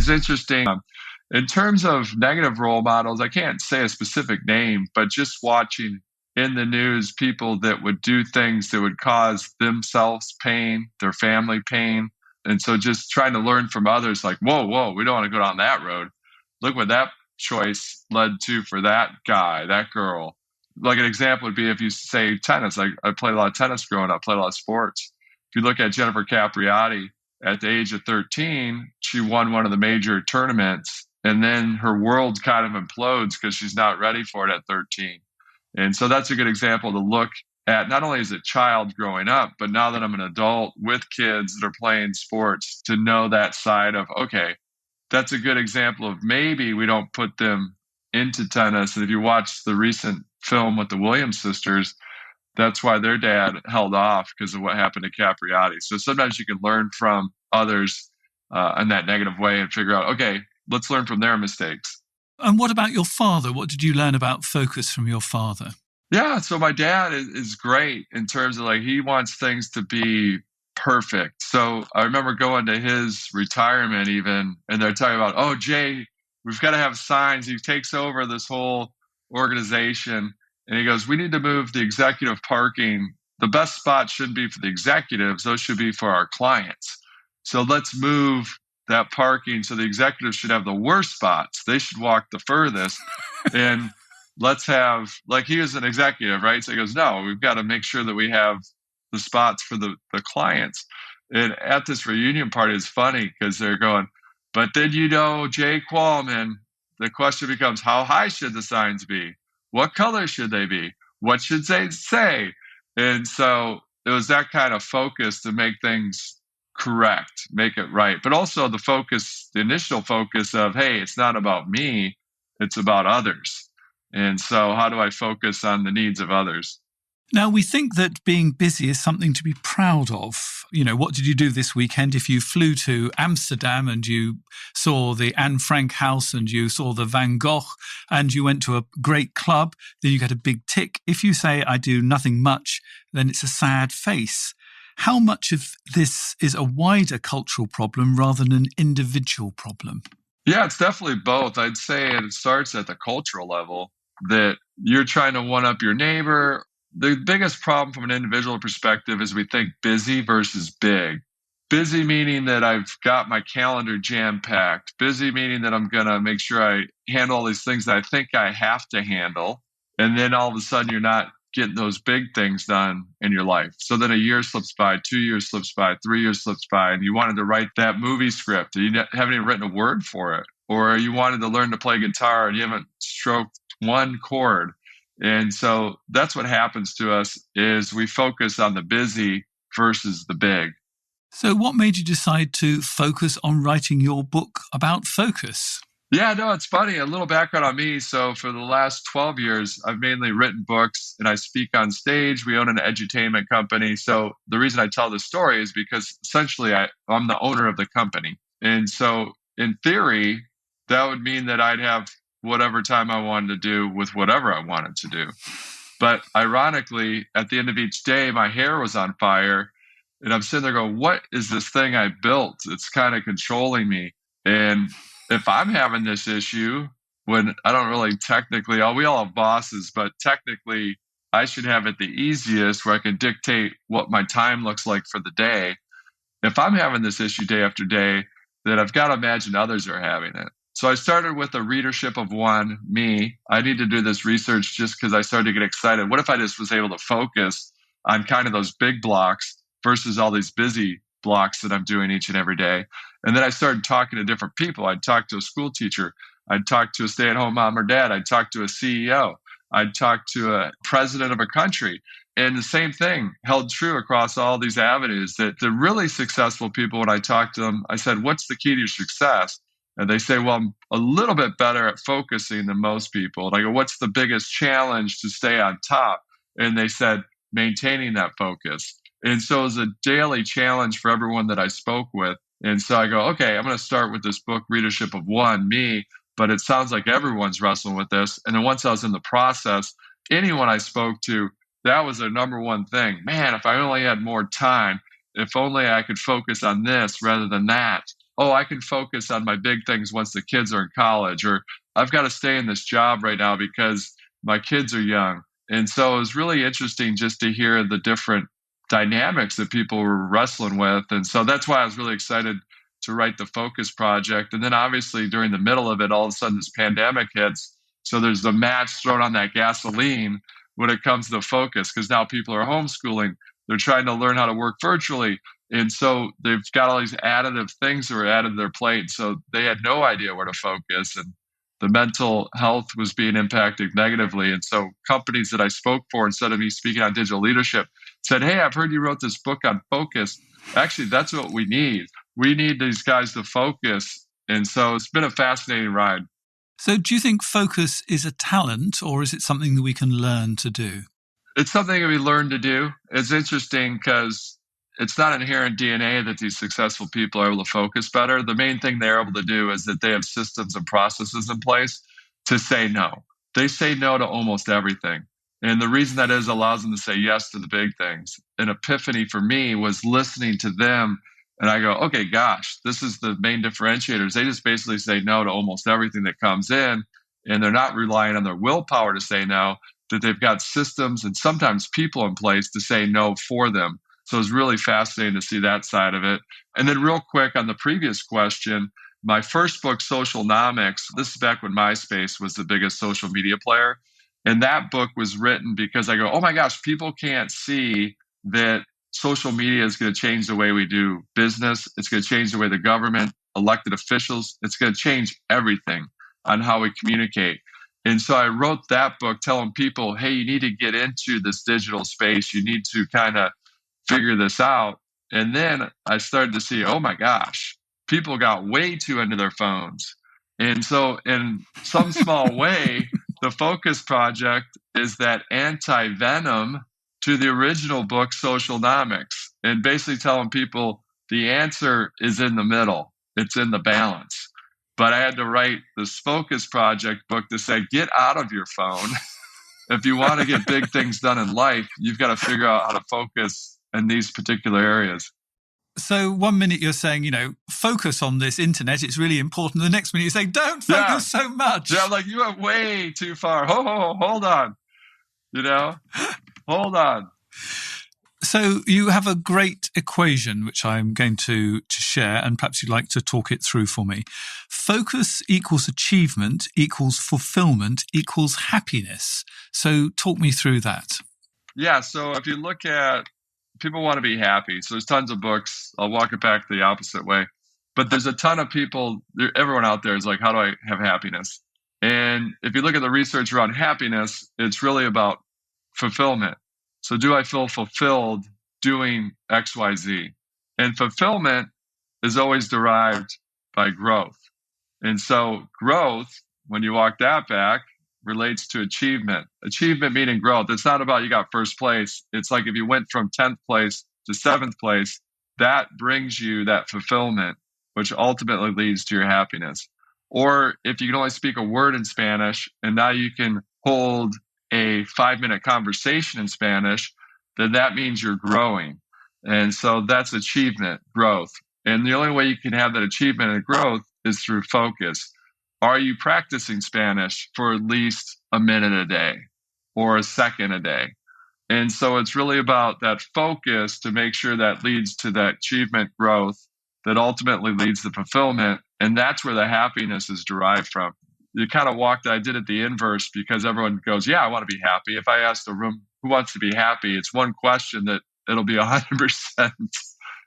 it's interesting. In terms of negative role models, I can't say a specific name, but just watching in the news people that would do things that would cause themselves pain, their family pain. And so just trying to learn from others like, whoa, we don't want to go down that road. Look what that choice led to for that guy, that girl. Like an example would be if you say tennis. I played a lot of tennis growing up, played a lot of sports. If you look at Jennifer Capriati, at the age of 13, she won one of the major tournaments, and then her world kind of implodes because she's not ready for it at 13. And so that's a good example to look at, not only as a child growing up, but now that I'm an adult with kids that are playing sports, to know that side of, okay, that's a good example of maybe we don't put them into tennis. And if you watch the recent film with the Williams sisters, that's why their dad held off, because of what happened to Capriati. So sometimes you can learn from others in that negative way and figure out, okay, let's learn from their mistakes. And what about your father? What did you learn about focus from your father? Yeah, so my dad is great in terms of he wants things to be perfect. So I remember going to his retirement even, and they're talking about, oh, Jay, we've got to have signs. He takes over this whole organization. And he goes, we need to move the executive parking. The best spot shouldn't be for the executives. Those should be for our clients. So let's move that parking so the executives should have the worst spots. They should walk the furthest. And let's have, he was an executive, right? So he goes, no, we've got to make sure that we have the spots for the clients. And at this reunion party, it's funny because they're going, but then Jay Equalman, the question becomes, how high should the signs be? What color should they be? What should they say? And so it was that kind of focus to make things correct, make it right. But also the initial focus of, hey, it's not about me, it's about others. And so how do I focus on the needs of others? Now, we think that being busy is something to be proud of. What did you do this weekend? If you flew to Amsterdam and you saw the Anne Frank house and you saw the Van Gogh and you went to a great club, then you get a big tick. If you say, I do nothing much, then it's a sad face. How much of this is a wider cultural problem rather than an individual problem? Yeah, it's definitely both. I'd say it starts at the cultural level, that you're trying to one up your neighbor. The biggest problem from an individual perspective is we think busy versus big. Busy meaning that I've got my calendar jam-packed. Busy meaning that I'm going to make sure I handle all these things that I think I have to handle. And then all of a sudden you're not getting those big things done in your life. So then a year slips by, 2 years slips by, 3 years slips by, and you wanted to write that movie script and you haven't even written a word for it. Or you wanted to learn to play guitar and you haven't stroked one chord. And so that's what happens to us, is we focus on the busy versus the big. So what made you decide to focus on writing your book about focus? Yeah, no, it's funny. A little background on me. So for the last 12 years, I've mainly written books and I speak on stage. We own an edutainment company. So the reason I tell this story is because essentially I'm the owner of the company. And so in theory, that would mean that I'd have whatever time I wanted to do with whatever I wanted to do. But ironically, at the end of each day, my hair was on fire. And I'm sitting there going, what is this thing I built? It's kind of controlling me. And if I'm having this issue, when I don't really technically, we all have bosses, but technically I should have it the easiest, where I can dictate what my time looks like for the day. If I'm having this issue day after day, then I've got to imagine others are having it. So I started with a readership of one, me. I need to do this research just because I started to get excited. What if I just was able to focus on kind of those big blocks versus all these busy blocks that I'm doing each and every day? And then I started talking to different people. I'd talk to a school teacher. I'd talk to a stay-at-home mom or dad. I'd talk to a CEO. I'd talk to a president of a country. And the same thing held true across all these avenues, that the really successful people, when I talked to them, I said, what's the key to your success? And they say, well, I'm a little bit better at focusing than most people. And I go, what's the biggest challenge to stay on top? And they said, maintaining that focus. And so it was a daily challenge for everyone that I spoke with. And so I go, okay, I'm going to start with this book, Readership of One, me, but it sounds like everyone's wrestling with this. And then once I was in the process, anyone I spoke to, that was their number one thing. Man, if I only had more time, if only I could focus on this rather than that. oh, I can focus on my big things once the kids are in college, or I've got to stay in this job right now because my kids are young. And so it was really interesting just to hear the different dynamics that people were wrestling with. And so that's why I was really excited to write the Focus Project. And then obviously during the middle of it, all of a sudden this pandemic hits. So there's the match thrown on that gasoline when it comes to focus, because now people are homeschooling. They're trying to learn how to work virtually. And so they've got all these additive things that were added to their plate. So they had no idea where to focus. And the mental health was being impacted negatively. And so companies that I spoke for, instead of me speaking on digital leadership, said, hey, I've heard you wrote this book on focus. Actually, that's what we need. We need these guys to focus. And so it's been a fascinating ride. So do you think focus is a talent, or is it something that we can learn to do? It's something that we learn to do. It's interesting because it's not inherent DNA that these successful people are able to focus better. The main thing they're able to do is that they have systems and processes in place to say no. They say no to almost everything. And the reason that is allows them to say yes to the big things. An epiphany for me was listening to them. And I go, okay, gosh, this is the main differentiators. They just basically say no to almost everything that comes in. And they're not relying on their willpower to say no, that they've got systems and sometimes people in place to say no for them. So it's really fascinating to see that side of it. And then real quick on the previous question, my first book, Socialnomics, this is back when MySpace was the biggest social media player. And that book was written because I go, oh my gosh, people can't see that social media is going to change the way we do business. It's going to change the way the government, elected officials, it's going to change everything on how we communicate. And so I wrote that book telling people, hey, you need to get into this digital space. You need to kind of figure this out. And then I started to see, oh my gosh, people got way too into their phones. And so in some small way, the Focus Project is that anti-venom to the original book, Socialnomics, and basically telling people the answer is in the middle. It's in the balance. But I had to write this Focus Project book to say, get out of your phone. If you want to get big things done in life, you've got to figure out how to focus in these particular areas. So 1 minute you're saying, focus on this internet, it's really important. The next minute you're saying, don't focus so much. Yeah, I'm like, you went way too far. Hold on. Hold on. So you have a great equation, which I'm going to share, and perhaps you'd like to talk it through for me. Focus equals achievement equals fulfillment equals happiness. So talk me through that. Yeah, so if you look at people want to be happy. So there's tons of books. I'll walk it back the opposite way. But there's a ton of people, everyone out there is like, how do I have happiness? And if you look at the research around happiness, it's really about fulfillment. So do I feel fulfilled doing X, Y, Z? And fulfillment is always derived by growth. And so growth, when you walk that back, relates to achievement. Achievement meaning growth. It's not about you got first place. It's like if you went from 10th place to 7th place, that brings you that fulfillment, which ultimately leads to your happiness. Or if you can only speak a word in Spanish and now you can hold a 5-minute conversation in Spanish, then that means you're growing. And so that's achievement, growth. And the only way you can have that achievement and growth is through focus. Are you practicing Spanish for at least a minute a day or a second a day? And so it's really about that focus to make sure that leads to that achievement growth that ultimately leads to fulfillment. And that's where the happiness is derived from. You kind of I did it the inverse because everyone goes, yeah, I want to be happy. If I ask the room who wants to be happy, it's one question that it'll be 100%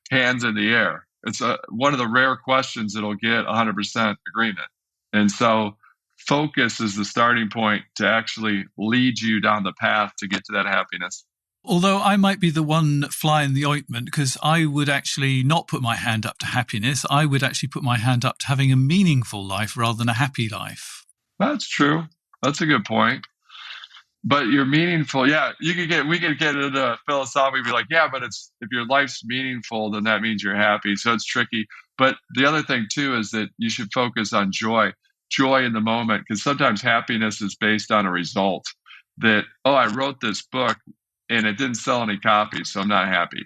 hands in the air. It's one of the rare questions that'll get 100% agreement. And so focus is the starting point to actually lead you down the path to get to that happiness. Although I might be the one fly in the ointment, because I would actually not put my hand up to happiness. I would actually put my hand up to having a meaningful life rather than a happy life. That's true. That's a good point. But you're meaningful. Yeah, we could get into philosophy and be like, yeah, but if your life's meaningful, then that means you're happy. So it's tricky. But the other thing too is that you should focus on joy in the moment, because sometimes happiness is based on a result that, oh, I wrote this book and it didn't sell any copies, so I'm not happy.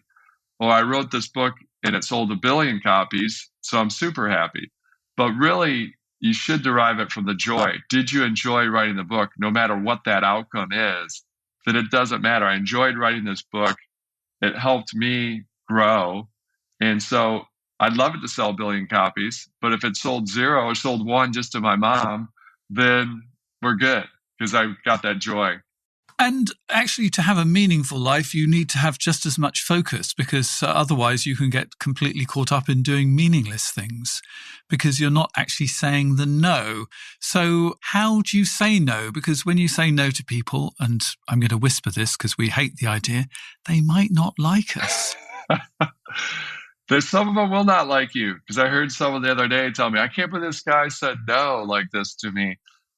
Or I wrote this book and it sold 1 billion copies. So I'm super happy. But really, you should derive it from the joy. Did you enjoy writing the book? No matter what that outcome is, then it doesn't matter. I enjoyed writing this book. It helped me grow. And so I'd love it to sell 1 billion copies, but if it sold 0 or sold 1 just to my mom, then we're good because I got that joy. And actually, to have a meaningful life, you need to have just as much focus, because otherwise you can get completely caught up in doing meaningless things because you're not actually saying the no. So how do you say no? Because when you say no to people, and I'm going to whisper this because we hate the idea, they might not like us. There's some of them will not like you, because I heard someone the other day tell me, I can't believe this guy said no like this to me.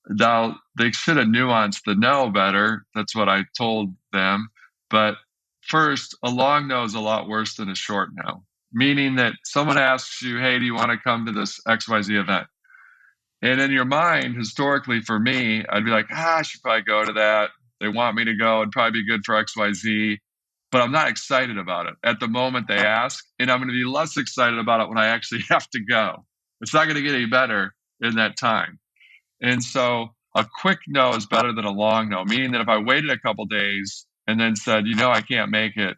Now, they should have nuanced the no better. That's what I told them. But first, a long no is a lot worse than a short no, meaning that someone asks you, hey, do you want to come to this XYZ event? And in your mind, historically for me, I'd be like, I should probably go to that. They want me to go. It'd probably be good for XYZ. But I'm not excited about it at the moment they ask. And I'm going to be less excited about it when I actually have to go. It's not going to get any better in that time. And so a quick no is better than a long no, meaning that if I waited a couple days and then said, I can't make it,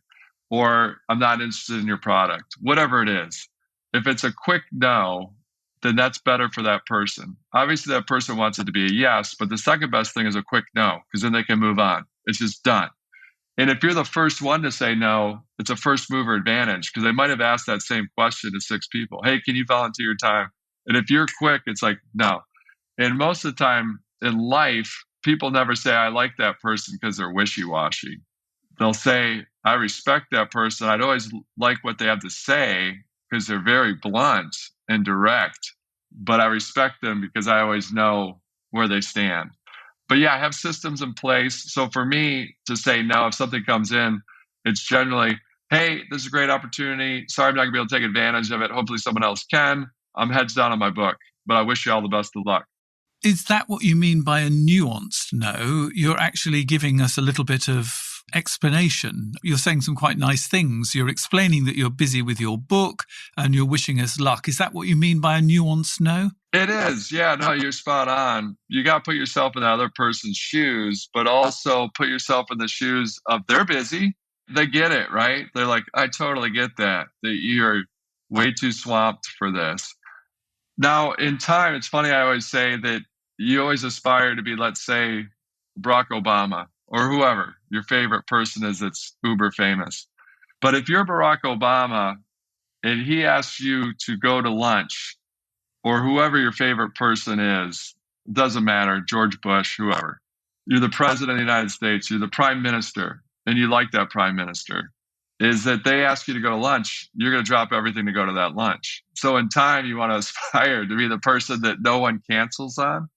or I'm not interested in your product, whatever it is, if it's a quick no, then that's better for that person. Obviously, that person wants it to be a yes, but the second best thing is a quick no, because then they can move on. It's just done. And if you're the first one to say no, it's a first mover advantage, because they might have asked that same question to 6 people. Hey, can you volunteer your time? And if you're quick, it's like, no. And most of the time in life, people never say, I like that person because they're wishy-washy. They'll say, I respect that person. I'd always like what they have to say because they're very blunt and direct, but I respect them because I always know where they stand. But yeah, I have systems in place. So for me to say no, if something comes in, it's generally, hey, this is a great opportunity. Sorry, I'm not gonna be able to take advantage of it. Hopefully someone else can. I'm heads down on my book, but I wish you all the best of luck. Is that what you mean by a nuanced no? You're actually giving us a little bit of explanation. You're saying some quite nice things. You're explaining that you're busy with your book and you're wishing us luck. Is that what you mean by a nuanced no? It is. Yeah, no, you're spot on. You got to put yourself in the other person's shoes, but also put yourself in the shoes of they're busy. They get it, right? They're like, I totally get that you're way too swamped for this. Now, in time, it's funny, I always say that you always aspire to be, let's say, Barack Obama or whoever your favorite person is that's uber famous. But if you're Barack Obama and he asks you to go to lunch, or whoever your favorite person is, it doesn't matter, George Bush, whoever, you're the president of the United States, you're the prime minister, and you like that prime minister, is that they ask you to go to lunch, you're going to drop everything to go to that lunch. So in time, you want to aspire to be the person that no one cancels on.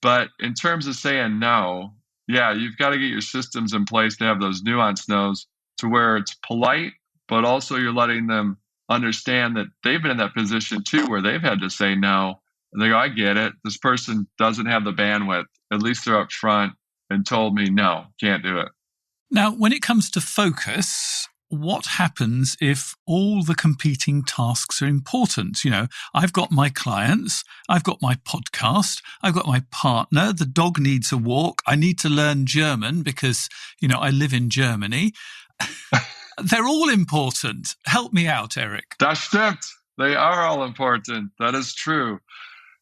But in terms of saying no, yeah, you've got to get your systems in place to have those nuanced no's to where it's polite, but also you're letting them understand that they've been in that position too, where they've had to say no. And they go, I get it. This person doesn't have the bandwidth. At least they're up front and told me, no, can't do it. Now, when it comes to focus, what happens if all the competing tasks are important? I've got my clients, I've got my podcast, I've got my partner, the dog needs a walk, I need to learn German because, I live in Germany. They're all important. Help me out, Erik. Das stimmt. They are all important. That is true.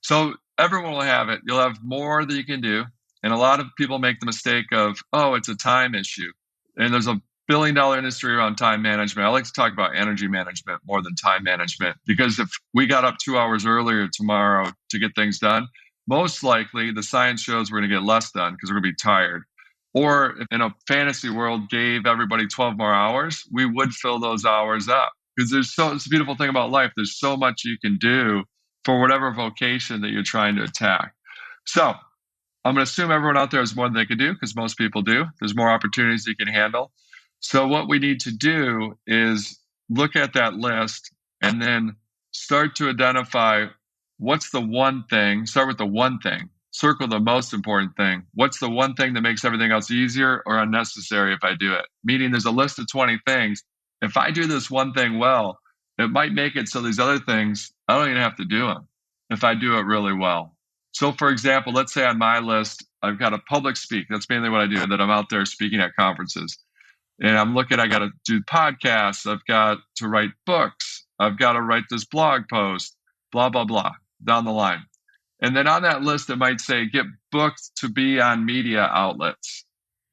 So everyone will have it. You'll have more that you can do. And a lot of people make the mistake of, it's a time issue. And there's a billion-dollar industry around time management. I like to talk about energy management more than time management, because if we got up 2 hours earlier tomorrow to get things done, most likely the science shows we're going to get less done because we're going to be tired. Or if in a fantasy world gave everybody 12 more hours, we would fill those hours up, because it's a beautiful thing about life. There's so much you can do for whatever vocation that you're trying to attack. So I'm going to assume everyone out there has more than they can do, because most people do. There's more opportunities you can handle. So what we need to do is look at that list and then start to identify what's the one thing. Start with the one thing. Circle the most important thing. What's the one thing that makes everything else easier or unnecessary if I do it? Meaning there's a list of 20 things. If I do this one thing well, it might make it so these other things, I don't even have to do them if I do it really well. So, for example, let's say on my list, I've got a public speak. That's mainly what I do, that I'm out there speaking at conferences. And I'm looking, I got to do podcasts. I've got to write books. I've got to write this blog post, blah, blah, blah, down the line. And then on that list, it might say, get booked to be on media outlets.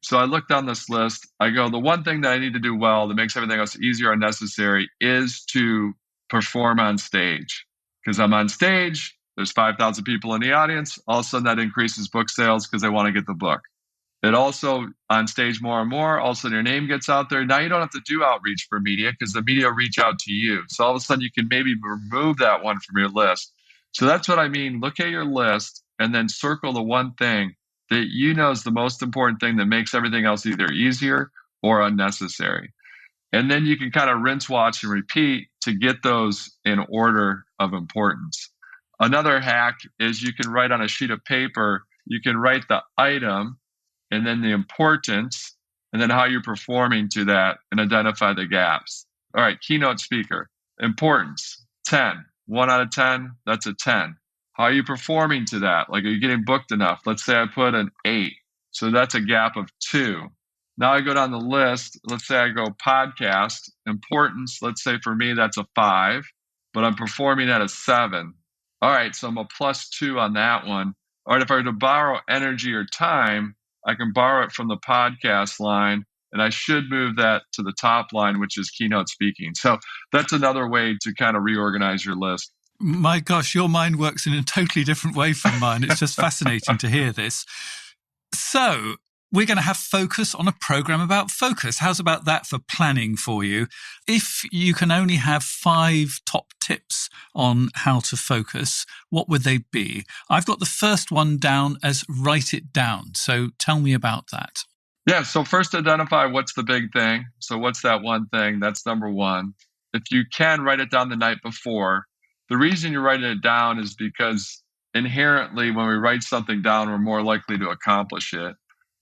So I look down this list. I go, the one thing that I need to do well that makes everything else easier or necessary is to perform on stage. Because I'm on stage, there's 5,000 people in the audience. All of a sudden, that increases book sales because they want to get the book. It also, on stage more and more, all of a sudden your name gets out there. Now you don't have to do outreach for media because the media will reach out to you. So all of a sudden you can maybe remove that one from your list. So that's what I mean. Look at your list and then circle the one thing that you know is the most important thing that makes everything else either easier or unnecessary. And then you can kind of rinse, watch, and repeat to get those in order of importance. Another hack is you can write on a sheet of paper, you can write the item and then the importance, and then how you're performing to that and identify the gaps. All right, keynote speaker, importance, 10. 1 out of 10, that's a 10. How are you performing to that? Like, are you getting booked enough? Let's say I put an 8. So that's a gap of 2. Now I go down the list. Let's say I go podcast, importance. Let's say for me, that's a 5, but I'm performing at a 7. All right, so I'm a +2 on that one. All right, if I were to borrow energy or time, I can borrow it from the podcast line, and I should move that to the top line, which is keynote speaking. So that's another way to kind of reorganize your list. My gosh, your mind works in a totally different way from mine. It's just fascinating to hear this. So we're going to have focus on a program about focus. How's about that for planning for you? If you can only have 5 top tips on how to focus, what would they be? I've got the first one down as write it down. So tell me about that. Yeah, so first identify what's the big thing. So what's that one thing? That's number one. If you can, write it down the night before. The reason you're writing it down is because inherently when we write something down, we're more likely to accomplish it.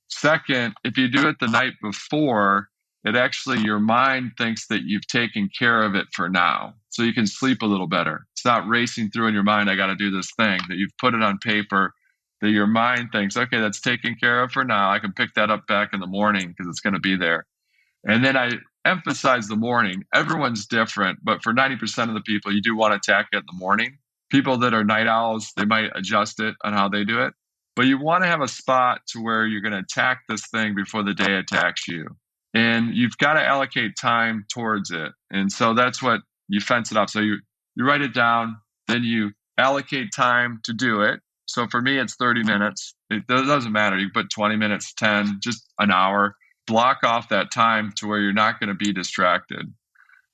Second, if you do it the night before, it actually, your mind thinks that you've taken care of it for now. So you can sleep a little better. It's not racing through in your mind, I got to do this thing, that you've put it on paper, that your mind thinks, okay, that's taken care of for now. I can pick that up back in the morning because it's going to be there. And then I emphasize the morning. Everyone's different, but for 90% of the people, you do want to attack it in the morning. People that are night owls, they might adjust it on how they do it. But you want to have a spot to where you're going to attack this thing before the day attacks you. And you've got to allocate time towards it. And so that's what you fence it up. So you write it down, then you allocate time to do it. So for me, it's 30 minutes. It doesn't matter. You put 20 minutes, 10, just an hour. Block off that time to where you're not going to be distracted.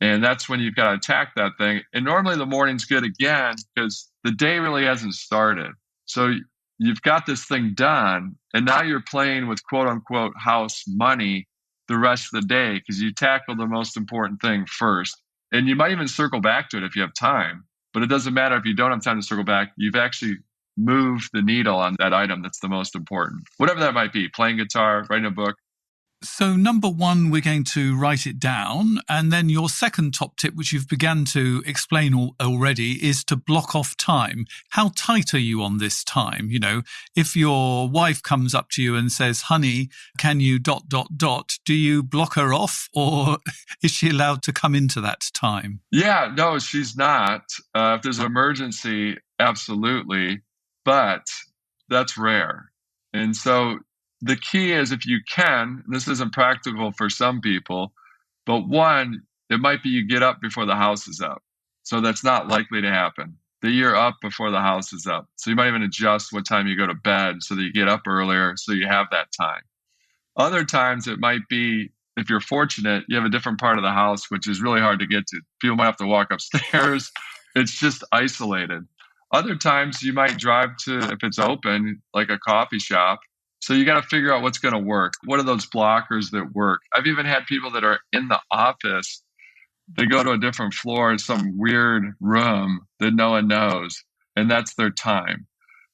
And that's when you've got to attack that thing. And normally the morning's good again because the day really hasn't started. So you've got this thing done, and now you're playing with quote unquote house money the rest of the day because you tackle the most important thing first. And you might even circle back to it if you have time, but it doesn't matter if you don't have time to circle back. You've actually moved the needle on that item that's the most important, whatever that might be, playing guitar, writing a book. So number 1, we're going to write it down. And then your second top tip, which you've begun to explain already, is to block off time. How tight are you on this time? You know, if your wife comes up to you and says, honey, can you ... do you block her off or is she allowed to come into that time? Yeah, no, she's not. If there's an emergency, absolutely. But that's rare. And so the key is if you can, this isn't practical for some people, but one, it might be you get up before the house is up. So that's not likely to happen. That you're up before the house is up. So you might even adjust what time you go to bed so that you get up earlier so you have that time. Other times it might be, if you're fortunate, you have a different part of the house, which is really hard to get to. People might have to walk upstairs. It's just isolated. Other times you might drive to, if it's open, like a coffee shop. So you got to figure out what's going to work. What are those blockers that work? I've even had people that are in the office. They go to a different floor in some weird room that no one knows, and that's their time.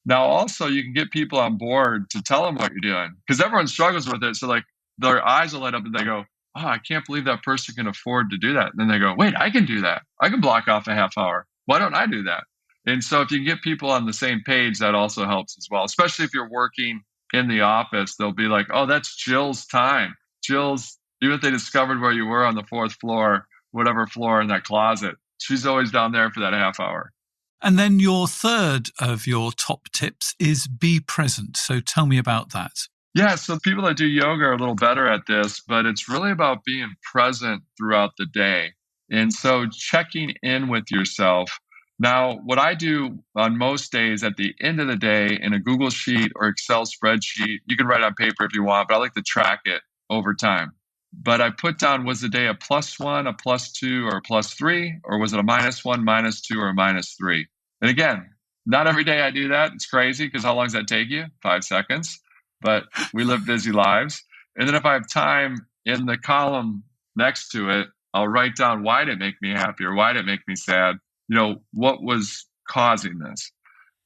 Now, also, you can get people on board to tell them what you're doing because everyone struggles with it. So like their eyes will light up and they go, oh, I can't believe that person can afford to do that. And then they go, wait, I can do that. I can block off a half hour. Why don't I do that? And so if you can get people on the same page, that also helps as well, especially if you're working in the office. They'll be like, oh, that's Jill's time. Jill's, even if they discovered where you were on the fourth floor, whatever floor in that closet, she's always down there for that half hour. And then your third of your top tips is be present. So tell me about that. Yeah, so people that do yoga are a little better at this, but it's really about being present throughout the day. And so checking in with yourself. Now, what I do on most days at the end of the day in a Google Sheet or Excel spreadsheet, you can write it on paper if you want, but I like to track it over time. But I put down, was the day a +1, a +2, or a +3, or was it a -1, -2, or a -3? And again, not every day I do that. It's crazy because how long does that take you? 5 seconds. But we live busy lives. And then if I have time in the column next to it, I'll write down, why did it make me happy or why did it make me sad? What was causing this?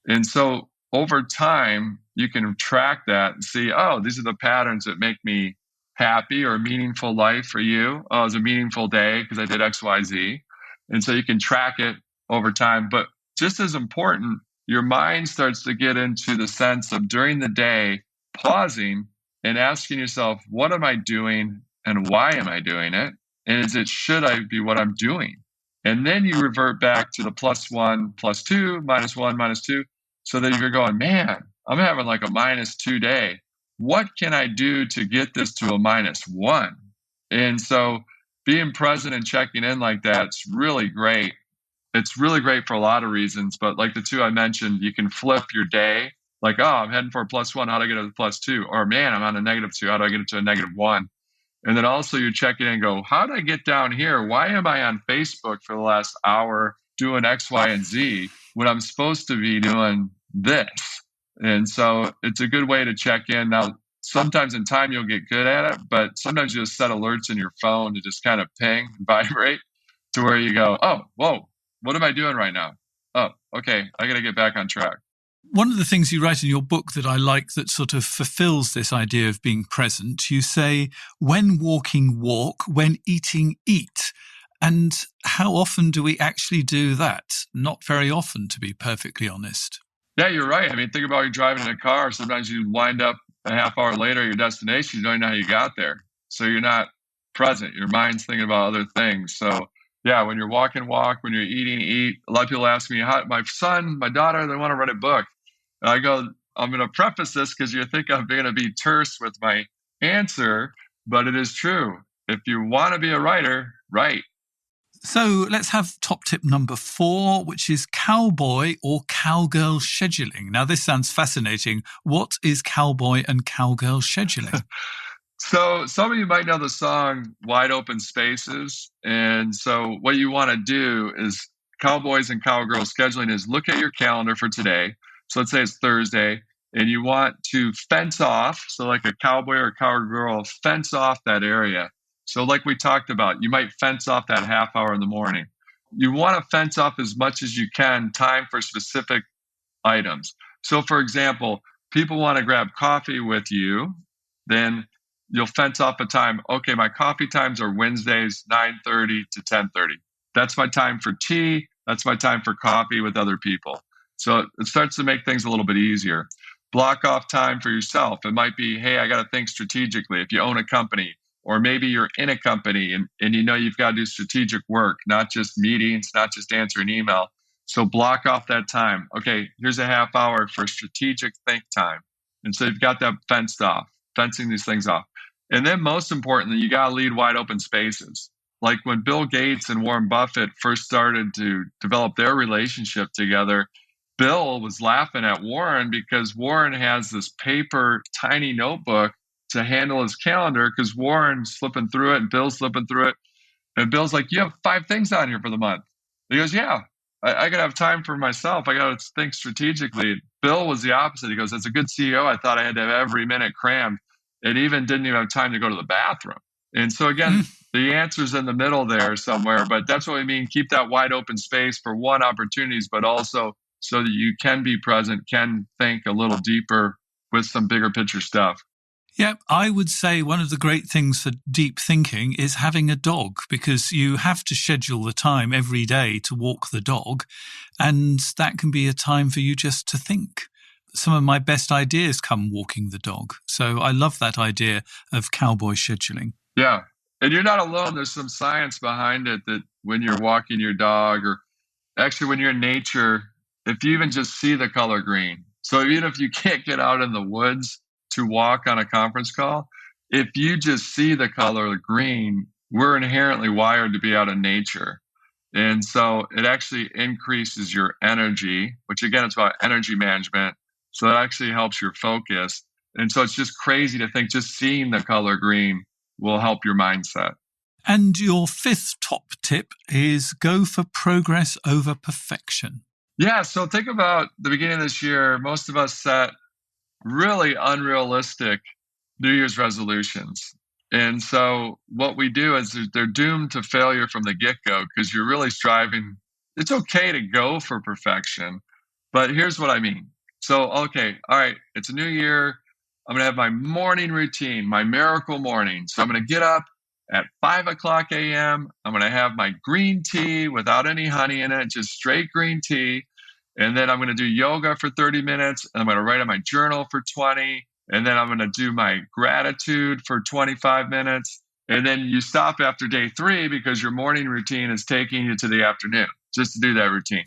And so over time, you can track that and see, oh, these are the patterns that make me happy or a meaningful life for you. Oh, it was a meaningful day because I did X, Y, Z. And so you can track it over time. But just as important, your mind starts to get into the sense of during the day, pausing and asking yourself, what am I doing and why am I doing it? And should I be what I'm doing? And then you revert back to the +1, +2, -1, -2, so that you're going, man, I'm having like a -2 day. What can I do to get this to a -1? And so being present and checking in like that's really great. It's really great for a lot of reasons, but like the two I mentioned, you can flip your day. Like, oh, I'm heading for a +1. How do I get to the +2? Or, man, I'm on a -2. How do I get it to a -1? And then also you check in and go, how did I get down here? Why am I on Facebook for the last hour doing X, Y, and Z when I'm supposed to be doing this? And so it's a good way to check in. Now, sometimes in time you'll get good at it, but sometimes you just set alerts in your phone to just kind of ping, vibrate to where you go, oh, whoa, what am I doing right now? Oh, okay, I got to get back on track. One of the things you write in your book that I like that sort of fulfills this idea of being present, you say, when walking, walk, when eating, eat. And how often do we actually do that? Not very often, to be perfectly honest. Yeah, you're right. I mean, think about you driving in a car. Sometimes you wind up a half hour later at your destination. You don't even know how you got there. So you're not present. Your mind's thinking about other things. So yeah, when you're walking, walk. When you're eating, eat. A lot of people ask me, my son, my daughter, they want to write a book. And I go, I'm going to preface this because you think I'm going to be terse with my answer, but it is true. If you want to be a writer, write. So let's have top tip number 4, which is Cowboy or Cowgirl scheduling. Now, this sounds fascinating. What is Cowboy and Cowgirl scheduling? So some of you might know the song Wide Open Spaces. And so what you want to do is Cowboys and Cowgirl scheduling is look at your calendar for today. So let's say it's Thursday and you want to fence off. So like a cowboy or cowgirl, fence off that area. So like we talked about, you might fence off that half hour in the morning. You want to fence off as much as you can time for specific items. So for example, people want to grab coffee with you, then you'll fence off a time. Okay, my coffee times are Wednesdays, 9:30 to 10:30. That's my time for tea. That's my time for coffee with other people. So it starts to make things a little bit easier. Block off time for yourself. It might be, hey, I got to think strategically. If you own a company, or maybe you're in a company and you know you've got to do strategic work, not just meetings, not just answering email. So block off that time. Okay, here's a half hour for strategic think time. And so you've got that fenced off, fencing these things off. And then most importantly, you got to lead wide open spaces. Like when Bill Gates and Warren Buffett first started to develop their relationship together, Bill was laughing at Warren because Warren has this paper, tiny notebook to handle his calendar because Warren's flipping through it and Bill's flipping through it. And Bill's like, you have 5 things on here for the month. He goes, yeah, I got to have time for myself. I got to think strategically. Bill was the opposite. He goes, as a good CEO, I thought I had to have every minute crammed. It even didn't even have time to go to the bathroom. And so again, the answer's in the middle there somewhere, but that's what we mean. Keep that wide open space for one, opportunities, but also so that you can be present, can think a little deeper with some bigger picture stuff. Yeah, I would say one of the great things for deep thinking is having a dog, because you have to schedule the time every day to walk the dog. And that can be a time for you just to think. Some of my best ideas come walking the dog. So I love that idea of cowboy scheduling. Yeah. And you're not alone. There's some science behind it that when you're walking your dog, or actually when you're in nature, if you even just see the color green. So even if you can't get out in the woods to walk on a conference call, if you just see the color green, we're inherently wired to be out in nature. And so it actually increases your energy, which again, it's about energy management. So it actually helps your focus. And so it's just crazy to think just seeing the color green will help your mindset. And your fifth top tip is go for progress over perfection. Yeah. So think about the beginning of this year. Most of us set really unrealistic New Year's resolutions. And so what we do is they're doomed to failure from the get-go, because you're really striving. It's okay to go for perfection, but here's what I mean. So, okay, all right, it's a new year. I'm going to have my morning routine, my miracle morning. So I'm going to get up at 5 o'clock a.m. I'm going to have my green tea without any honey in it, just straight green tea. And then I'm going to do yoga for 30 minutes. And I'm going to write on my journal for 20. And then I'm going to do my gratitude for 25 minutes. And then you stop after day 3 because your morning routine is taking you to the afternoon just to do that routine.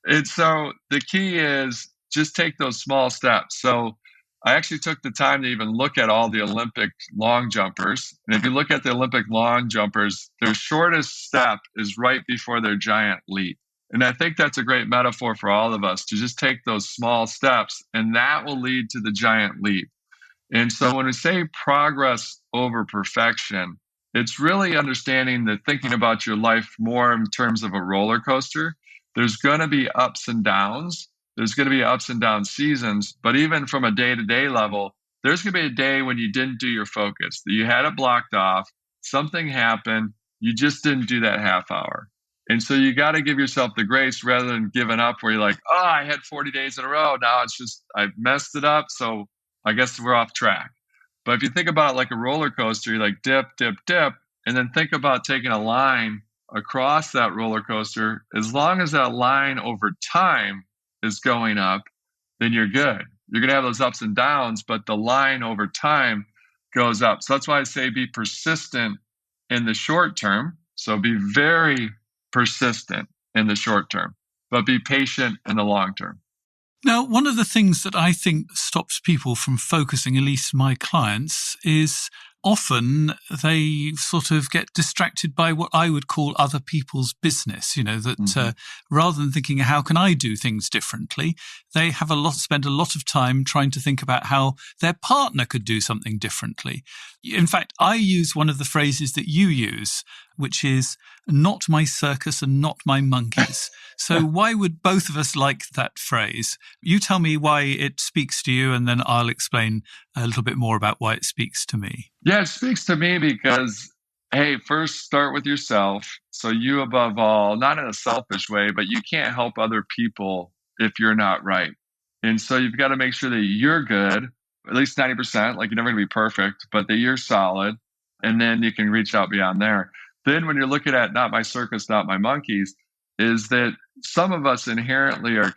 And so the key is just take those small steps. So I actually took the time to even look at all the Olympic long jumpers. And if you look at the Olympic long jumpers, their shortest step is right before their giant leap. And I think that's a great metaphor for all of us to just take those small steps, and that will lead to the giant leap. And so when we say progress over perfection, it's really understanding that thinking about your life more in terms of a roller coaster. There's going to be ups and downs. There's going to be ups and down seasons. But even from a day-to-day level, there's going to be a day when you didn't do your focus, that you had it blocked off, something happened, you just didn't do that half hour. And so you got to give yourself the grace rather than giving up where you're like, oh, I had 40 days in a row. Now it's just, I messed it up. So I guess we're off track. But if you think about it like a roller coaster, you're like dip, dip, dip. And then think about taking a line across that roller coaster. As long as that line over time is going up, then you're good. You're going to have those ups and downs, but the line over time goes up. So that's why I say be persistent in the short term. So be very persistent in the short term, but be patient in the long term. Now, one of the things that I think stops people from focusing, at least my clients, is often they sort of get distracted by what I would call other people's business, that rather than thinking, how can I do things differently? They have spend a lot of time trying to think about how their partner could do something differently. In fact, I use one of the phrases that you use, which is not my circus and not my monkeys. So why would both of us like that phrase? You tell me why it speaks to you, and then I'll explain a little bit more about why it speaks to me. Yeah, it speaks to me because, hey, first start with yourself. So you above all, not in a selfish way, but you can't help other people if you're not right. And so you've got to make sure that you're good, at least 90%, like you're never going to be perfect, but that you're solid. And then you can reach out beyond there. Then when you're looking at not my circus, not my monkeys, is that some of us inherently are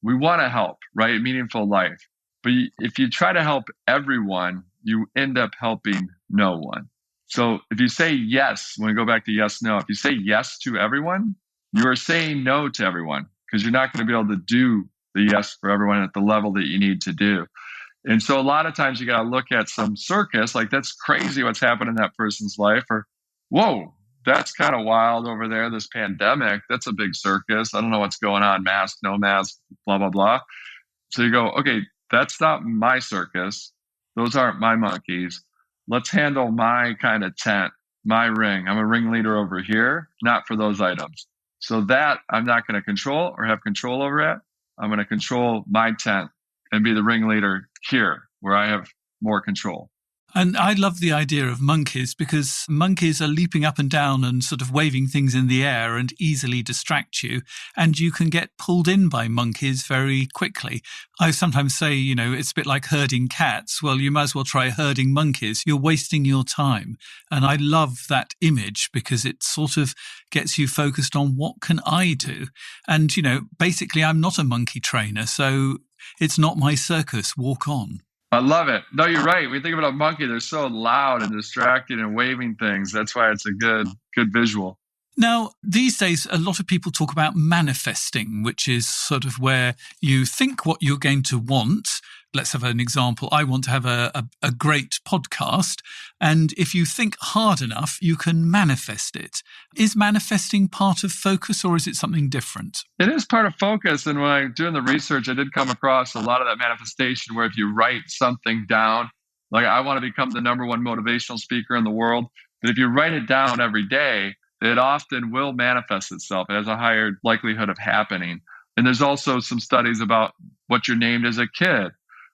we want to help, right? Meaningful life. But if you try to help everyone, you end up helping no one. So if you say yes, when we go back to yes, no, if you say yes to everyone, you are saying no to everyone, because you're not going to be able to do the yes for everyone at the level that you need to do. And so a lot of times you got to look at some circus, like that's crazy what's happened in that person's life, or whoa, that's kind of wild over there, this pandemic, that's a big circus. I don't know what's going on, mask, no mask, blah, blah, blah. So you go, okay, that's not my circus. Those aren't my monkeys. Let's handle my kind of tent, my ring. I'm a ringleader over here, not for those items. So that I'm not going to control or have control over it. I'm going to control my tent and be the ringleader here where I have more control. And I love the idea of monkeys because monkeys are leaping up and down and sort of waving things in the air and easily distract you. And you can get pulled in by monkeys very quickly. I sometimes say, it's a bit like herding cats. Well, you might as well try herding monkeys. You're wasting your time. And I love that image because it sort of gets you focused on what can I do? And, basically I'm not a monkey trainer, so it's not my circus. Walk on. I love it. No, you're right. When you think about a monkey, they're so loud and distracting and waving things. That's why it's a good visual. Now, these days, a lot of people talk about manifesting, which is sort of where you think what you're going to want. Let's have an example. I want to have a great podcast. And if you think hard enough, you can manifest it. Is manifesting part of focus or is it something different? It is part of focus. And when I was doing the research, I did come across a lot of that manifestation where if you write something down, like I want to become the number one motivational speaker in the world. But if you write it down every day, it often will manifest itself. It has a higher likelihood of happening. And there's also some studies about what you're named as a kid.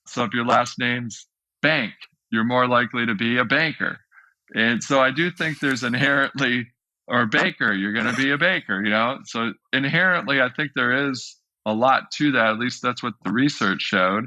So if your last name's Bank, you're more likely to be a banker. And so I do think there's inherently, or baker, you're going to be a baker, So inherently, I think there is a lot to that. At least that's what the research showed.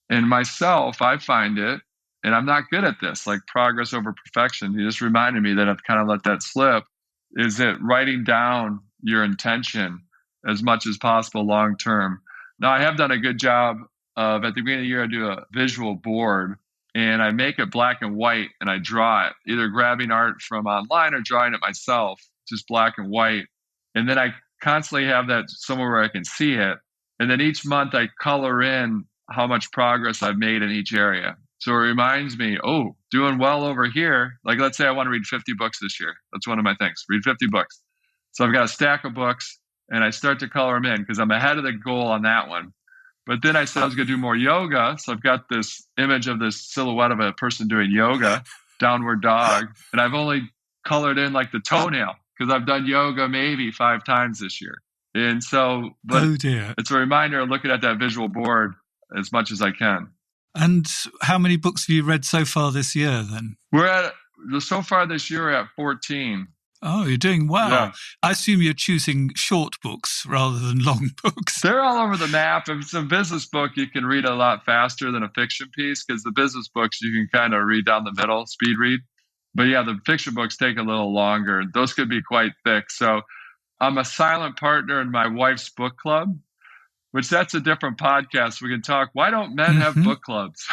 And myself, I find it, and I'm not good at this, like progress over perfection. You just reminded me that I've kind of let that slip. Is that writing down your intention as much as possible long term? Now, I have done a good job of, at the beginning of the year, I do a visual board and I make it black and white and I draw it, either grabbing art from online or drawing it myself, just black and white. And then I constantly have that somewhere where I can see it. And then each month I color in how much progress I've made in each area. So it reminds me, doing well over here. Like, let's say I want to read 50 books this year. That's one of my things, read 50 books. So I've got a stack of books and I start to color them in because I'm ahead of the goal on that one. But then I said I was going to do more yoga. So I've got this image of this silhouette of a person doing yoga, downward dog. And I've only colored in like the toenail because I've done yoga maybe 5 times this year. And so, oh dear, it's a reminder of looking at that visual board as much as I can. And how many books have you read so far this year then? So far this year, we're at 14. Oh, you're doing well. Yeah. I assume you're choosing short books rather than long books. They're all over the map. If it's a business book, you can read a lot faster than a fiction piece because the business books, you can kind of read down the middle, speed read. But yeah, the fiction books take a little longer. Those could be quite thick. So I'm a silent partner in my wife's book club, which that's a different podcast. We can talk. Why don't men have book clubs?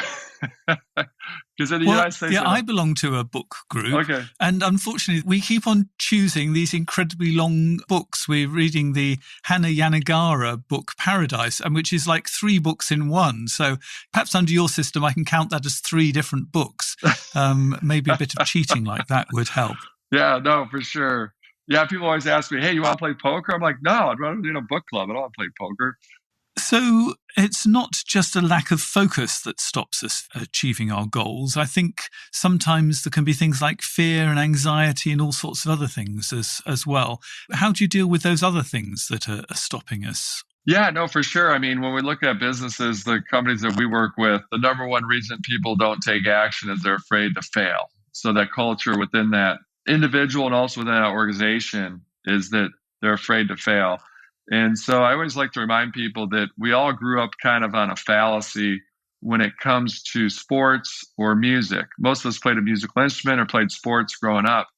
Because in the United States, I belong to a book group. Okay. And unfortunately, we keep on choosing these incredibly long books. We're reading the Hannah Yanagara book, Paradise, and which is like 3 books in one. So perhaps under your system, I can count that as 3 different books. Maybe a bit of cheating like that would help. Yeah, no, for sure. Yeah, people always ask me, hey, you want to play poker? I'm like, no, I'd rather do a book club. I don't want to play poker. So it's not just a lack of focus that stops us achieving our goals. I think sometimes there can be things like fear and anxiety and all sorts of other things as well. How do you deal with those other things that are stopping us? Yeah, no, for sure. I mean, when we look at businesses, the companies that we work with, the number one reason people don't take action is they're afraid to fail. So that culture within that individual and also within that organization is that they're afraid to fail. And so I always like to remind people that we all grew up kind of on a fallacy when it comes to sports or music. Most of us played a musical instrument or played sports growing up.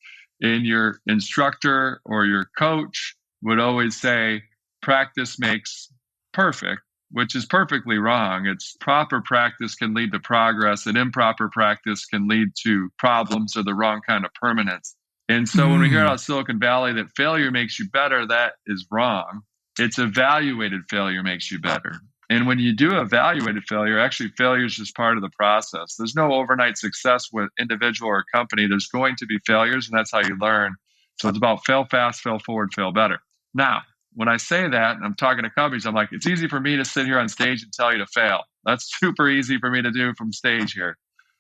And your instructor or your coach would always say, practice makes perfect, which is perfectly wrong. It's proper practice can lead to progress, and improper practice can lead to problems or the wrong kind of permanence. And so when we hear about Silicon Valley that failure makes you better, that is wrong. It's evaluated failure makes you better. And when you do evaluated failure, actually failure is just part of the process. There's no overnight success with individual or company. There's going to be failures, and that's how you learn. So it's about fail fast, fail forward, fail better. Now, when I say that, and I'm talking to companies, I'm like, it's easy for me to sit here on stage and tell you to fail. That's super easy for me to do from stage here.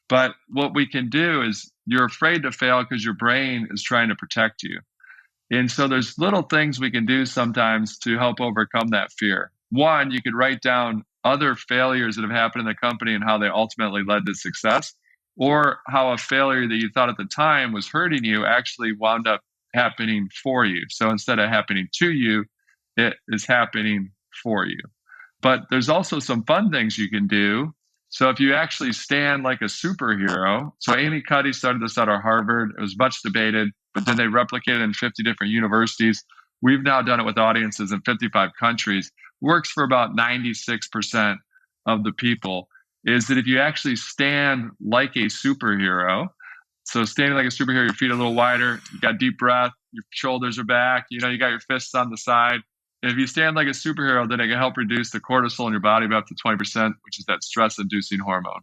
But what we can do is you're afraid to fail because your brain is trying to protect you. And so there's little things we can do sometimes to help overcome that fear. One, you could write down other failures that have happened in the company and how they ultimately led to success. or how a failure that you thought at the time was hurting you actually wound up happening for you. So instead of happening to you, it is happening for you. But there's also some fun things you can do. So if you actually stand like a superhero, so Amy Cuddy started this out of Harvard. It was much debated, but then they replicated it in 50 different universities. We've now done it with audiences in 55 countries. Works for about 96% of the people. Is that if you actually stand like a superhero, so standing like a superhero, your feet a little wider, you got deep breath, your shoulders are back, you got your fists on the side. And if you stand like a superhero, then it can help reduce the cortisol in your body by up to 20%, which is that stress-inducing hormone.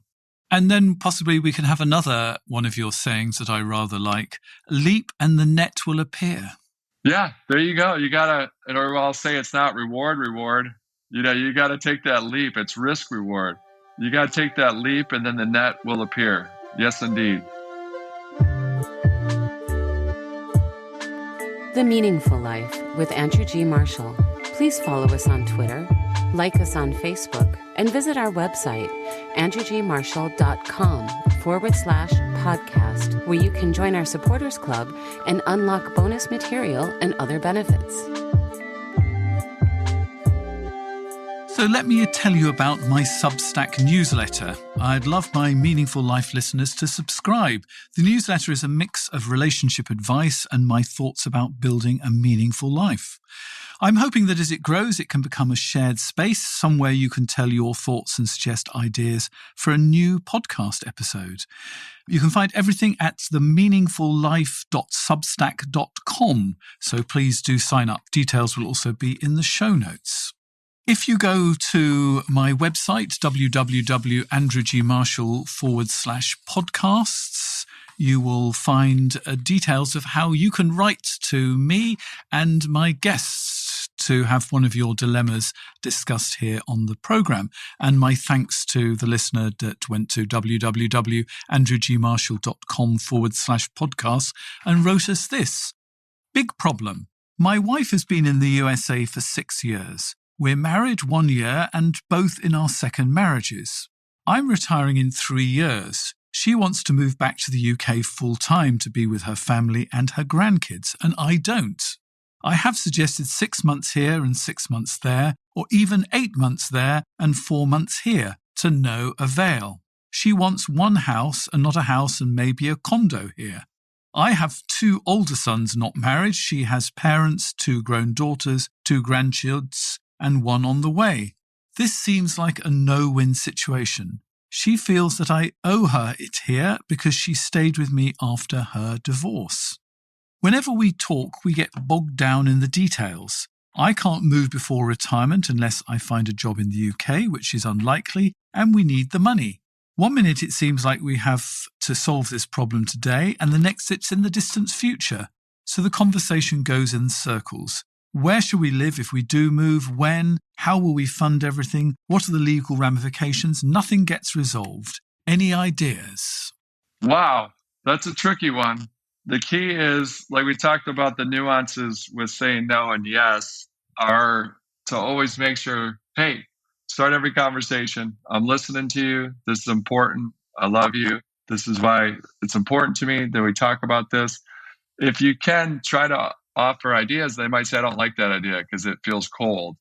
And then possibly we can have another one of your sayings that I rather like: leap and the net will appear. Yeah, there you go. You got to, or I'll say it's not reward. You got to take that leap. It's risk reward. You got to take that leap and then the net will appear. Yes, indeed. The Meaningful Life with Andrew G. Marshall. Please follow us on Twitter, like us on Facebook, and visit our website, andrewgmarshall.com/podcast, where you can join our supporters club and unlock bonus material and other benefits. So let me tell you about my Substack newsletter. I'd love my Meaningful Life listeners to subscribe. The newsletter is a mix of relationship advice and my thoughts about building a meaningful life. I'm hoping that as it grows, it can become a shared space, somewhere you can tell your thoughts and suggest ideas for a new podcast episode. You can find everything at themeaningfullife.substack.com, so please do sign up. Details will also be in the show notes. If you go to my website, www.andrewgmarshall.com/podcasts, you will find details of how you can write to me and my guests to have one of your dilemmas discussed here on the program. And my thanks to the listener that went to www.andrewgmarshall.com/podcasts and wrote us this. Big problem. My wife has been in the USA for 6 years. We're married 1 year and both in our second marriages. I'm retiring in 3 years. She wants to move back to the UK full-time to be with her family and her grandkids, and I don't. I have suggested 6 months here and 6 months there, or even 8 months there and 4 months here, to no avail. She wants one house and not a house and maybe a condo here. I have 2 older sons not married. She has parents, 2 grown daughters, 2 grandchildren, and 1 on the way. This seems like a no-win situation. She feels that I owe her it here because she stayed with me after her divorce. Whenever we talk, we get bogged down in the details. I can't move before retirement unless I find a job in the UK, which is unlikely, and we need the money. 1 minute it seems like we have to solve this problem today, and the next it's in the distant future. So the conversation goes in circles. Where shall we live if we do move? When? How will we fund everything? What are the legal ramifications? Nothing gets resolved. Any ideas? Wow, that's a tricky one. The key is, like we talked about, the nuances with saying no and yes are to always make sure, hey, start every conversation. I'm listening to you. This is important. I love you. This is why it's important to me that we talk about this. If you can try to offer ideas, they might say, I don't like that idea because it feels cold.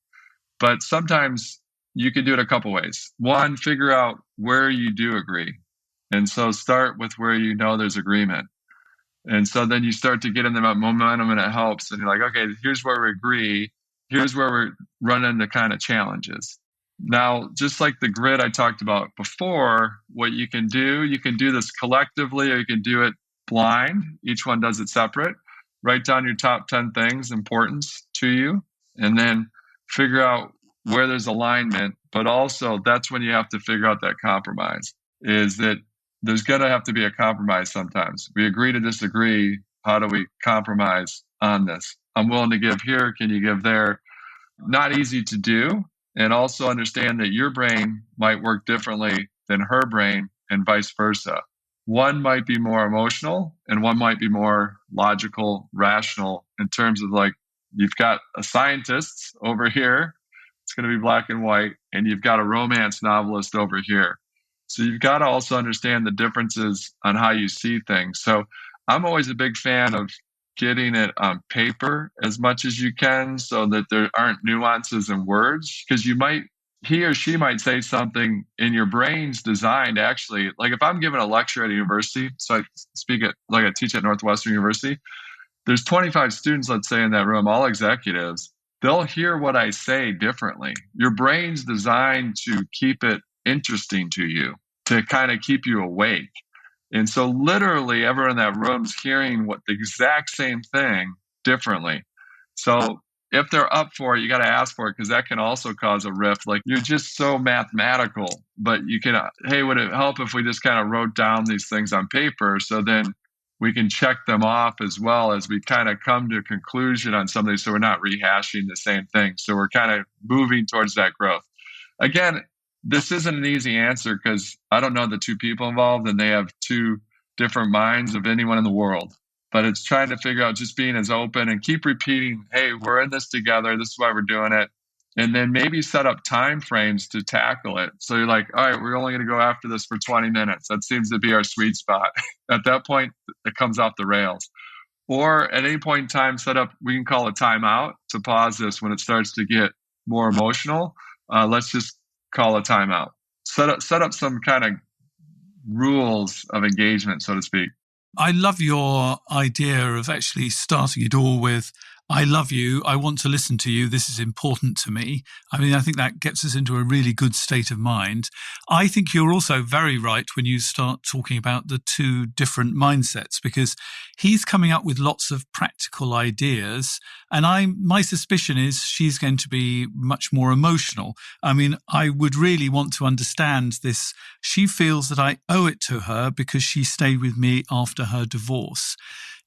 But sometimes you can do it a couple ways. One, figure out where you do agree. And so start with where you know there's agreement. And so then you start to get in the momentum and it helps. And you're like, okay, here's where we agree. Here's where we're running into kind of challenges. Now, just like the grid I talked about before, what you can do this collectively, or you can do it blind. Each one does it separate. Write down your top 10 things, importance to you, and then figure out where there's alignment. But also, that's when you have to figure out that compromise, is that there's going to have to be a compromise sometimes. We agree to disagree. How do we compromise on this? I'm willing to give here. Can you give there? Not easy to do. And also understand that your brain might work differently than her brain and vice versa. One might be more emotional and one might be more logical, rational, in terms of, like, you've got a scientist over here. It's going to be black and white. And you've got a romance novelist over here. So you've got to also understand the differences on how you see things. So I'm always a big fan of getting it on paper as much as you can so that there aren't nuances in words, because he or she might say something in your brain's designed actually, like if I'm giving a lecture at a university, so I teach at Northwestern University, there's 25 students, let's say, in that room, all executives. They'll hear what I say differently. Your brain's designed to keep it interesting to you, to kind of keep you awake. And so literally everyone in that room's hearing what the exact same thing differently. So if they're up for it, you got to ask for it, because that can also cause a rift. Like, you're just so mathematical, but you can, hey, would it help if we just kind of wrote down these things on paper, so then we can check them off as well as we kind of come to a conclusion on something, so we're not rehashing the same thing. So we're kind of moving towards that growth. Again, this isn't an easy answer, because I don't know the two people involved and they have two different minds of anyone in the world. But it's trying to figure out, just being as open and keep repeating, hey, we're in this together. This is why we're doing it. And then maybe set up time frames to tackle it. So you're like, all right, we're only going to go after this for 20 minutes. That seems to be our sweet spot. At that point, it comes off the rails. Or at any point in time, we can call a timeout to pause this when it starts to get more emotional. Let's just call a timeout. Set up some kind of rules of engagement, so to speak. I love your idea of actually starting it all with, I love you, I want to listen to you, this is important to me. I mean, I think that gets us into a really good state of mind. I think you're also very right when you start talking about the two different mindsets, because he's coming up with lots of practical ideas, and my suspicion is she's going to be much more emotional. I mean, I would really want to understand this. She feels that I owe it to her because she stayed with me after her divorce.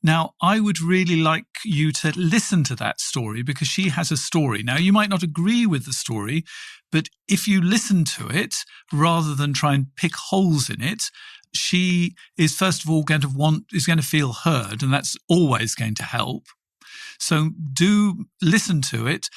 Now, I would really like you to listen to that story, because she has a story. Now, you might not agree with the story, but if you listen to it, rather than try and pick holes in it, she is first of all going to feel heard, and that's always going to help. So do listen to it,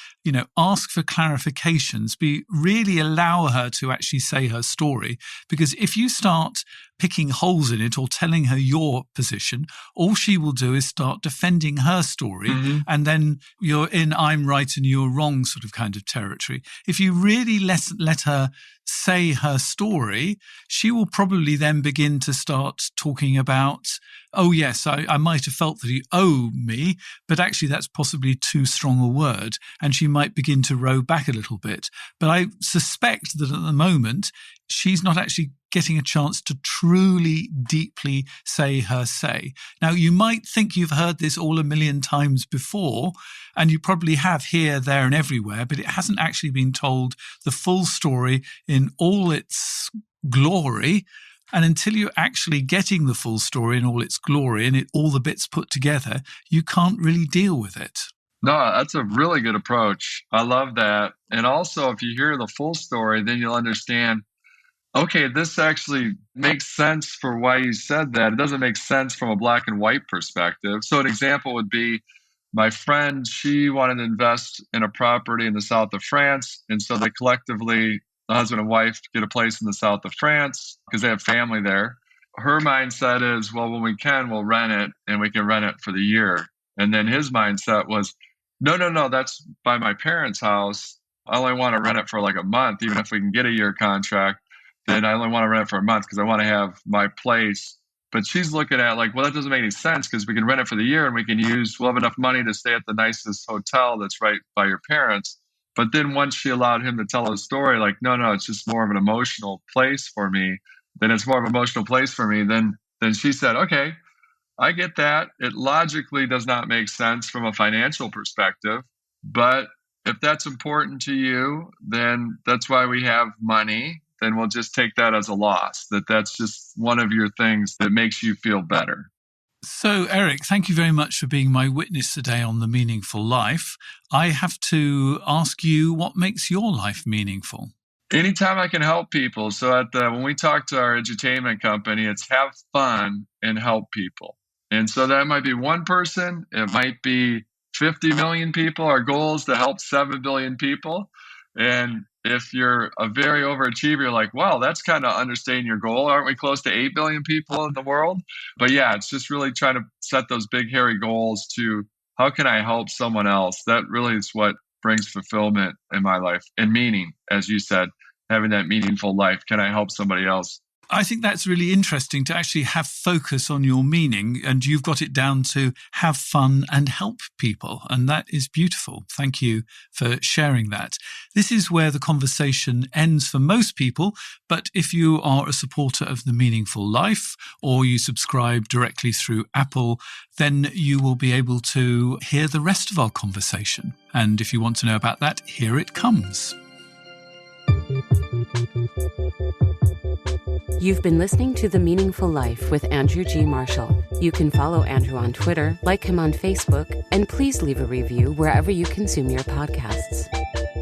ask for clarifications, really allow her to actually say her story. Because if you start picking holes in it or telling her your position, all she will do is start defending her story. Mm-hmm. And then you're in I'm right and you're wrong sort of kind of territory. If you really let her say her story, she will probably then begin to start talking about, oh yes, I might have felt that you owe me, but actually that's possibly too strong a word. And she might begin to row back a little bit. But I suspect that at the moment, she's not actually getting a chance to truly, deeply say her say. Now, you might think you've heard this all a million times before, and you probably have here, there, and everywhere, but it hasn't actually been told the full story in all its glory. And until you're actually getting the full story in all its glory and all the bits put together, you can't really deal with it. No, that's a really good approach. I love that. And also, if you hear the full story, then you'll understand, okay, this actually makes sense for why you said that. It doesn't make sense from a black and white perspective. So an example would be, my friend, she wanted to invest in a property in the south of France. And so they collectively, the husband and wife, get a place in the south of France because they have family there. Her mindset is, well, when we can, we'll rent it, and we can rent it for the year. And then his mindset was, no, that's by my parents' house. I only want to rent it for like a month, even if we can get a year contract. Then I only want to rent it for a month because I want to have my place. But she's looking at like, well, that doesn't make any sense, because we can rent it for the year and we'll have enough money to stay at the nicest hotel that's right by your parents. But then once she allowed him to tell his story, like, no, it's just more of an emotional place for me. Then it's more of an emotional place for me. Then she said, okay, I get that. It logically does not make sense from a financial perspective. But if that's important to you, then that's why we have money. Then we'll just take that as a loss, that's just one of your things that makes you feel better. So, Erik, thank you very much for being my witness today on The Meaningful Life. I have to ask you, what makes your life meaningful? Anytime I can help people. So when we talk to our edutainment company, it's have fun and help people. And so that might be one person. It might be 50 million people. Our goal is to help 7 billion people. And If you're a very overachiever, you're like, well, that's kind of understating your goal. Aren't we close to 8 billion people in the world? But yeah, it's just really trying to set those big, hairy goals to how can I help someone else? That really is what brings fulfillment in my life and meaning, as you said, having that meaningful life. Can I help somebody else? I think that's really interesting to actually have focus on your meaning, and you've got it down to have fun and help people. And that is beautiful. Thank you for sharing that. This is where the conversation ends for most people. But if you are a supporter of The Meaningful Life or you subscribe directly through Apple, then you will be able to hear the rest of our conversation. And if you want to know about that, here it comes. You've been listening to The Meaningful Life with Andrew G. Marshall. You can follow Andrew on Twitter, like him on Facebook, and please leave a review wherever you consume your podcasts.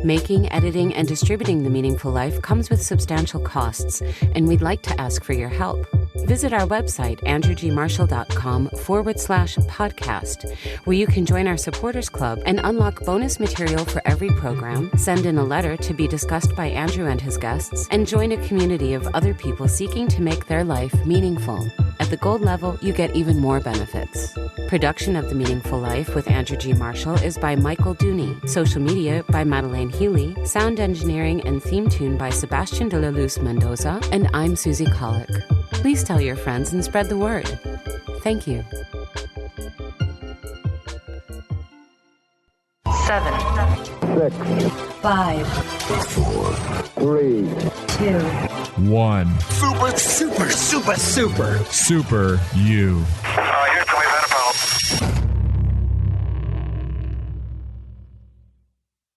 Making, editing, and distributing The Meaningful Life comes with substantial costs, and we'd like to ask for your help. Visit our website, andrewgmarshall.com/podcast, where you can join our supporters club and unlock bonus material for every program, send in a letter to be discussed by Andrew and his guests, and join a community of other people seeking to make their life meaningful. At the gold level, you get even more benefits. Production of The Meaningful Life with Andrew G. Marshall is by Michael Dooney. Social media by Madeleine Healy. Sound engineering and theme tune by Sebastian de la Luz Mendoza. And I'm Susie Colick. Please tell your friends and spread the word. Thank you. 7, 6, 5, 4, 3, 2, 1. super Super you.